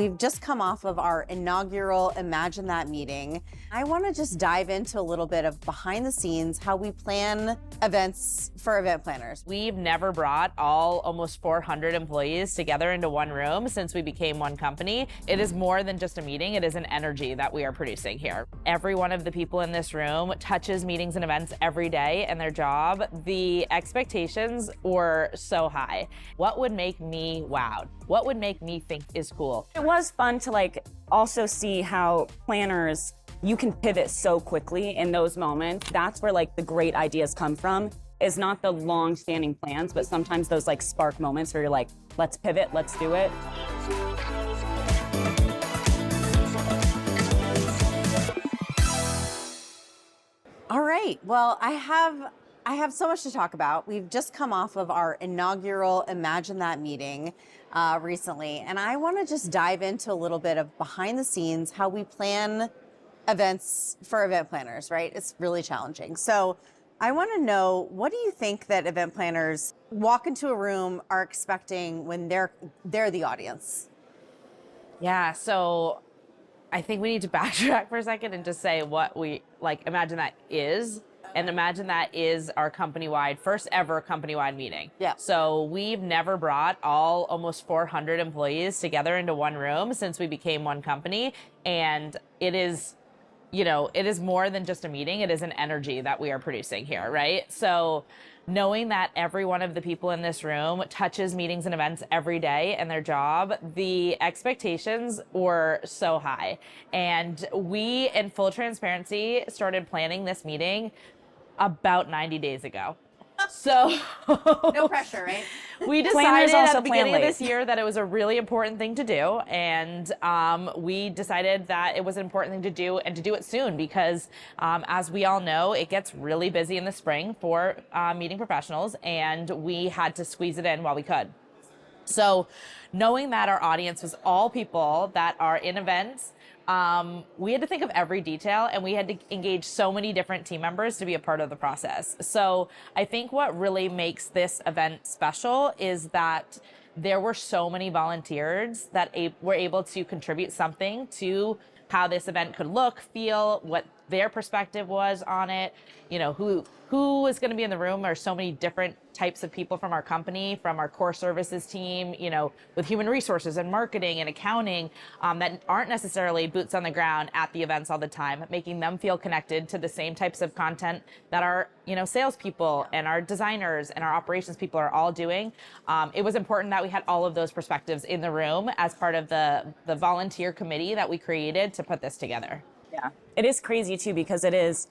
We've just come off of our inaugural Imagine That meeting. I want to just dive into a little bit of behind the scenes, how we plan events for event planners. We've never brought all almost 400 employees together into one room since we became one company. It is more than just a meeting, it is an energy that we are producing here. Every one of the people in this room touches meetings and events every day in their job. The expectations were so high. What would make me wowed? What would make me think is cool? It was fun to also see how planners, you can pivot so quickly in those moments. That's where the great ideas come from, is not the long standing plans, but sometimes those spark moments where you're like, let's pivot, let's do it. All right, well, I have so much to talk about. We've just come off of our inaugural Imagine That meeting recently, and I want to just dive into a little bit of behind the scenes, how we plan events for event planners, right? It's really challenging. So I want to know, what do you think that event planners walk into a room are expecting when they're the audience? Yeah, so I think we need to backtrack for a second and just say what we Imagine That is. And Imagine That is our first ever company-wide meeting. Yeah. So we've never brought all almost 400 employees together into one room since we became one company. And it is, it is more than just a meeting. It is an energy that we are producing here, right? So knowing that every one of the people in this room touches meetings and events every day in their job, the expectations were so high. And we, in full transparency, started planning this meeting about 90 days ago. So no pressure, right? We decided at the beginning of this year that it was a really important thing to do. And we decided that it was an important thing to do, and to do it soon, because as we all know, it gets really busy in the spring for meeting professionals, and we had to squeeze it in while we could. So knowing that our audience was all people that are in events, we had to think of every detail, and we had to engage so many different team members to be a part of the process. So I think what really makes this event special is that there were so many volunteers that were able to contribute something to how this event could look, feel, what their perspective was on it, who is going to be in the room. Are so many different types of people from our company, from our core services team, with human resources and marketing and accounting, that aren't necessarily boots on the ground at the events all the time, making them feel connected to the same types of content that our, salespeople and our designers and our operations people are all doing. It was important that we had all of those perspectives in the room as part of the volunteer committee that we created to put this together. Yeah, it is crazy too, because it is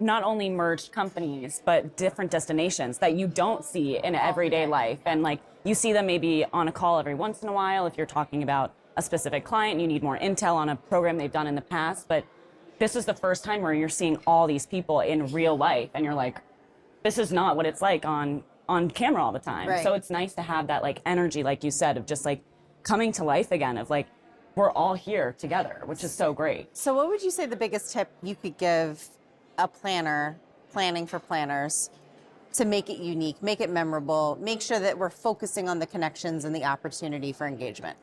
not only merged companies, but different destinations that you don't see in everyday life. And you see them maybe on a call every once in a while if you're talking about a specific client, you need more intel on a program they've done in the past. But this is the first time where you're seeing all these people in real life, and you're like, this is not what it's like on camera all the time. Right. So it's nice to have that energy, like you said, of just coming to life again, of we're all here together, which is so great. So what would you say the biggest tip you could give a planner planning for planners to make it unique, make it memorable, make sure that we're focusing on the connections and the opportunity for engagement?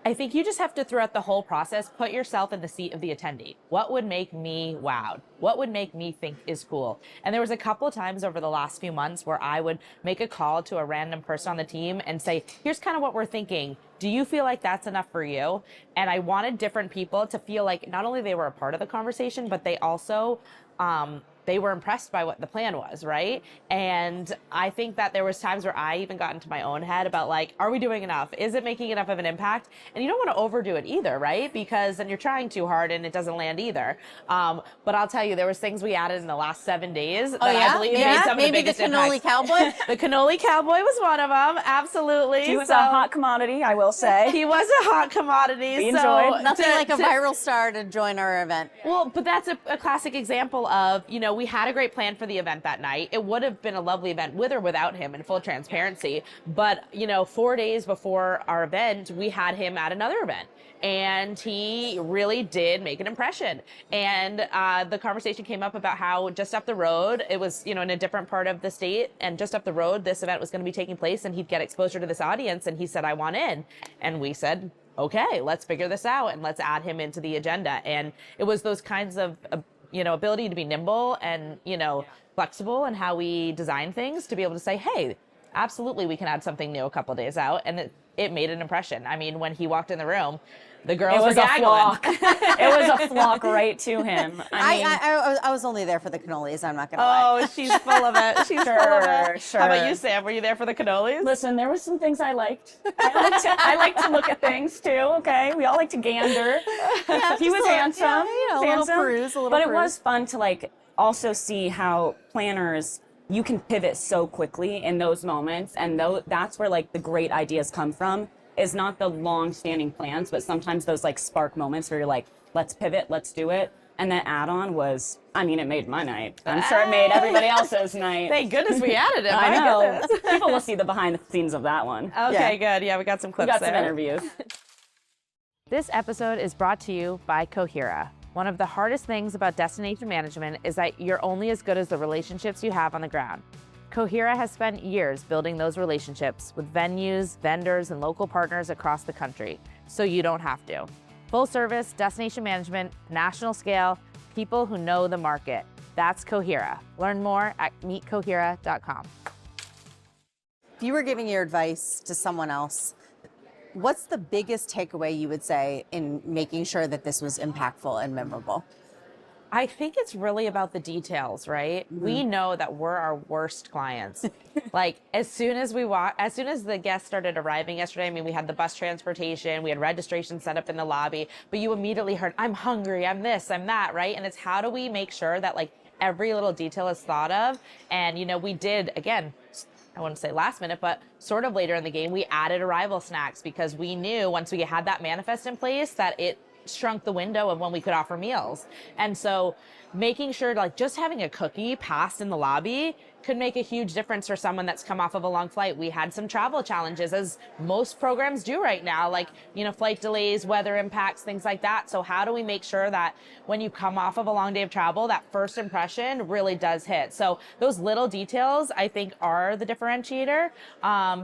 I think you just have to, throughout the whole process, put yourself in the seat of the attendee. What would make me wowed? What would make me think is cool? And there was a couple of times over the last few months where I would make a call to a random person on the team and say, here's kind of what we're thinking. Do you feel like that's enough for you? And I wanted different people to feel like not only they were a part of the conversation, but they also they were impressed by what the plan was, right? And I think that there was times where I even got into my own head about are we doing enough? Is it making enough of an impact? And you don't want to overdo it either, right? Because then you're trying too hard and it doesn't land either. But I'll tell you, there was things we added in the last 7 days that I believe made some of the biggest impacts. Maybe the Cannoli Cowboy? The Cannoli Cowboy was one of them, absolutely. He was a hot commodity, I will say. He was a hot commodity. We enjoyed. Nothing like a viral star to join our event. Well, but that's a classic example of, we had a great plan for the event that night. It would have been a lovely event with or without him, in full transparency. But, 4 days before our event, we had him at another event. And he really did make an impression. And the conversation came up about how just up the road, it was, in a different part of the state, and just up the road, this event was going to be taking place, and he'd get exposure to this audience. And he said, I want in. And we said, okay, let's figure this out and let's add him into the agenda. And it was those kinds of, ability to be nimble and, flexible in how we design things to be able to say, hey, absolutely, we can add something new a couple days out. And it made an impression. I mean, when he walked in the room, the girls were gaggling. It was a flock right to him. I was only there for the cannolis. I'm not gonna lie. Oh, she's full of it. She's full of it. Sure. How about you, Sam? Were you there for the cannolis? Listen, there were some things I liked. I like to look at things too. Okay, we all like to gander. Yeah, he was handsome. Yeah, a little peruse, But it was fun to also see how planners, you can pivot so quickly in those moments, and that's where the great ideas come from. Is not the long-standing plans, but sometimes those spark moments where you're like, let's pivot, let's do it. And that add-on was, it made my night. I'm sure it made everybody else's night. Thank goodness we added it. I know. Goodness. People will see the behind the scenes of that one. Okay, good. Yeah, we got some clips We got there. some interviews. This episode is brought to you by Cohera. One of the hardest things about destination management is that you're only as good as the relationships you have on the ground. Cohera has spent years building those relationships with venues, vendors, and local partners across the country, so you don't have to. Full service, destination management, national scale, people who know the market. That's Cohera. Learn more at meetcohera.com. If you were giving your advice to someone else, what's the biggest takeaway you would say in making sure that this was impactful and memorable? I think it's really about the details, right? Mm-hmm. We know that we're our worst clients. As soon as the guests started arriving yesterday, we had the bus transportation, we had registration set up in the lobby, but you immediately heard, I'm hungry, I'm this, I'm that, right? And it's how do we make sure that every little detail is thought of? And, we did, again, I wouldn't say last minute, but sort of later in the game, we added arrival snacks because we knew once we had that manifest in place that it shrunk the window of when we could offer meals. And so making sure just having a cookie passed in the lobby could make a huge difference for someone that's come off of a long flight. We had some travel challenges, as most programs do right now, flight delays, weather impacts, things like that. So how do we make sure that when you come off of a long day of travel, that first impression really does hit? So those little details, I think, are the differentiator,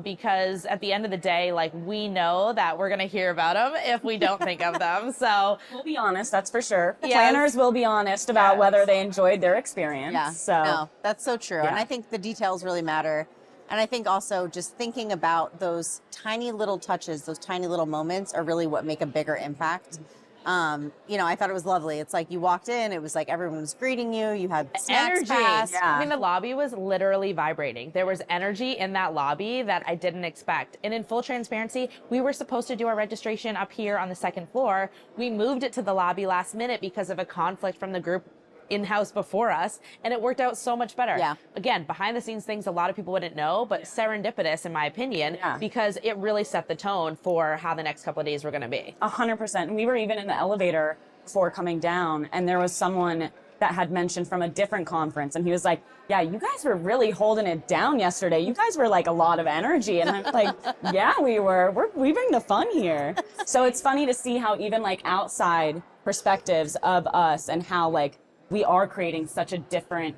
because at the end of the day, we know that we're going to hear about them if we don't think of them. So we'll be honest, that's for sure. Yes. Planners will be honest about whether they enjoyed their experience. Yeah, so no, that's so true. Yeah. And I think the details really matter. And I think also just thinking about those tiny little touches, those tiny little moments are really what make a bigger impact. I thought it was lovely. It's you walked in, it was everyone was greeting you. You had snacks energy. passed. Yeah. The lobby was literally vibrating. There was energy in that lobby that I didn't expect. And in full transparency, we were supposed to do our registration up here on the second floor. We moved it to the lobby last minute because of a conflict from the group in-house before us, and it worked out so much better. Yeah. Again, behind the scenes things a lot of people wouldn't know, but serendipitous in my opinion, because it really set the tone for how the next couple of days were going to be. 100%. And we were even in the elevator before coming down, and there was someone that had mentioned from a different conference, and he was like, yeah, you guys were really holding it down yesterday. You guys were a lot of energy. And I'm like, yeah, we were. We bring the fun here. So it's funny to see how even outside perspectives of us and how we are creating such a different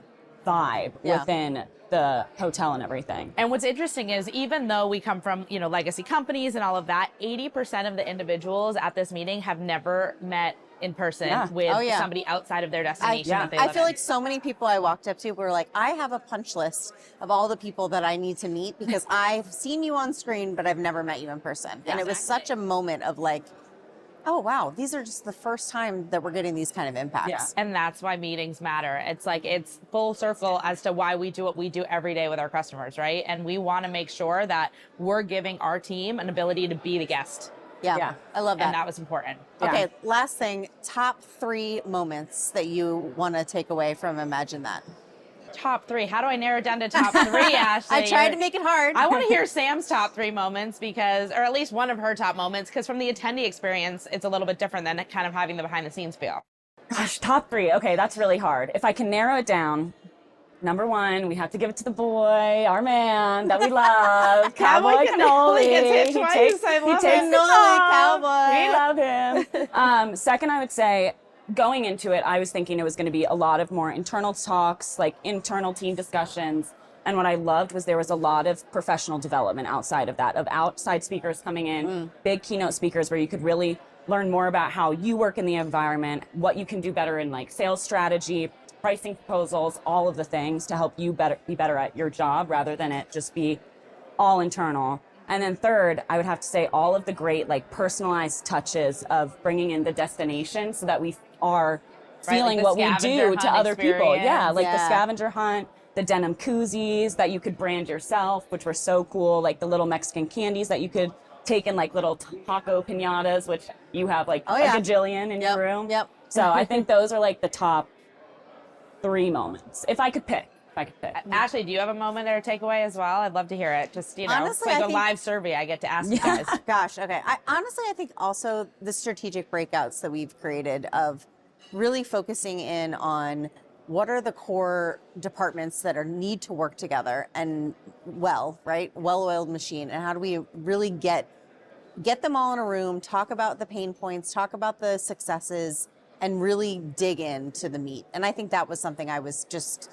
vibe within the hotel and everything. And what's interesting is even though we come from, legacy companies and all of that, 80% of the individuals at this meeting have never met in person with somebody outside of their destination. That they I live feel in. so many people I walked up to were I have a punch list of all the people that I need to meet because I've seen you on screen, but I've never met you in person. And it was such a moment of oh, wow, these are just the first time that we're getting these kind of impacts. Yeah. And that's why meetings matter. It's it's full circle as to why we do what we do every day with our customers, right? And we want to make sure that we're giving our team an ability to be the guest. Yeah. I love that. And that was important. Okay, last thing, top 3 moments that you want to take away from Imagine That. Top 3. How do I narrow it down to top 3, Ashley? I tried to make it hard. I want to hear Sam's top 3 moments or at least one of her top moments, because from the attendee experience, it's a little bit different than kind of having the behind the scenes feel. Gosh, top 3. Okay, that's really hard. If I can narrow it down, number 1, we have to give it to the boy, our man that we love, Cowboy Cannoli. Gets hit twice. I love takes him. Cannoli Cowboy. We love him. Second, I would say, going into it, I was thinking it was going to be a lot of more internal talks, internal team discussions, And what I loved was there was a lot of professional development outside of that, of outside speakers coming in, big keynote speakers where you could really learn more about how you work in the environment, what you can do better in like sales strategy, pricing proposals, all of the things to help you be better at your job rather than it just be all internal. And then third, I would have to say all of the great like personalized touches of bringing in the destination so that we are feeling like what we do to other people. Yeah, like the scavenger hunt, the denim koozies that you could brand yourself, which were so cool, like the little Mexican candies that you could take in like little taco piñatas, which you have like a gajillion in your room. Yep. So I think those are like the top 3 moments, if I could pick. Ashley, do you have a moment or a takeaway as well? I'd love to hear it. Just, you know, Honestly, it's like I a think, live survey I get to ask you guys. Gosh, okay. I think also the strategic breakouts that we've created of really focusing in on what are the core departments that need to work together and well-oiled machine, and how do we really get them all in a room, talk about the pain points, talk about the successes, and really dig into the meat. And I think that was something I was just,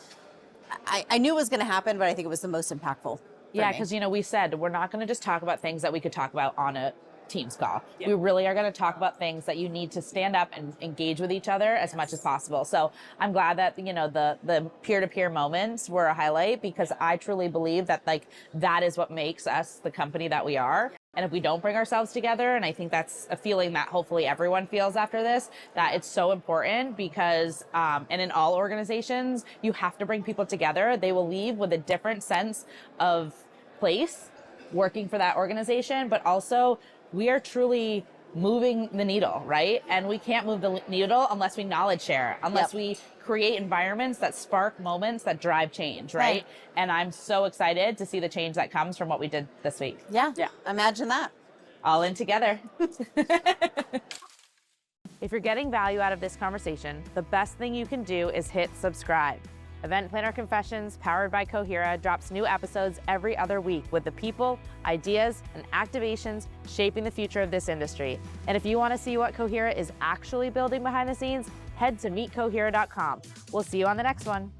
I knew it was going to happen, but I think it was the most impactful. Yeah, because, you know, we said we're not going to just talk about things that we could talk about on a Teams call. We really are going to talk about things that you need to stand up and engage with each other as much as possible. So I'm glad that, you know, the peer-to-peer moments were a highlight, because I truly believe that like that is what makes us the company that we are. And if we don't bring ourselves together, and I think that's a feeling that hopefully everyone feels after this, that it's so important because, and in all organizations, you have to bring people together. They will leave with a different sense of place working for that organization, but also we are truly moving the needle, right? And we can't move the needle unless we knowledge share, unless we create environments that spark moments that drive change, right? And I'm so excited to see the change that comes from what we did this week. Yeah. Imagine that. All in together. If you're getting value out of this conversation, the best thing you can do is hit subscribe. Event Planner Confessions, powered by Cohera, drops new episodes every other week with the people, ideas, and activations shaping the future of this industry. And if you want to see what Cohera is actually building behind the scenes, head to meetcohera.com. We'll see you on the next one.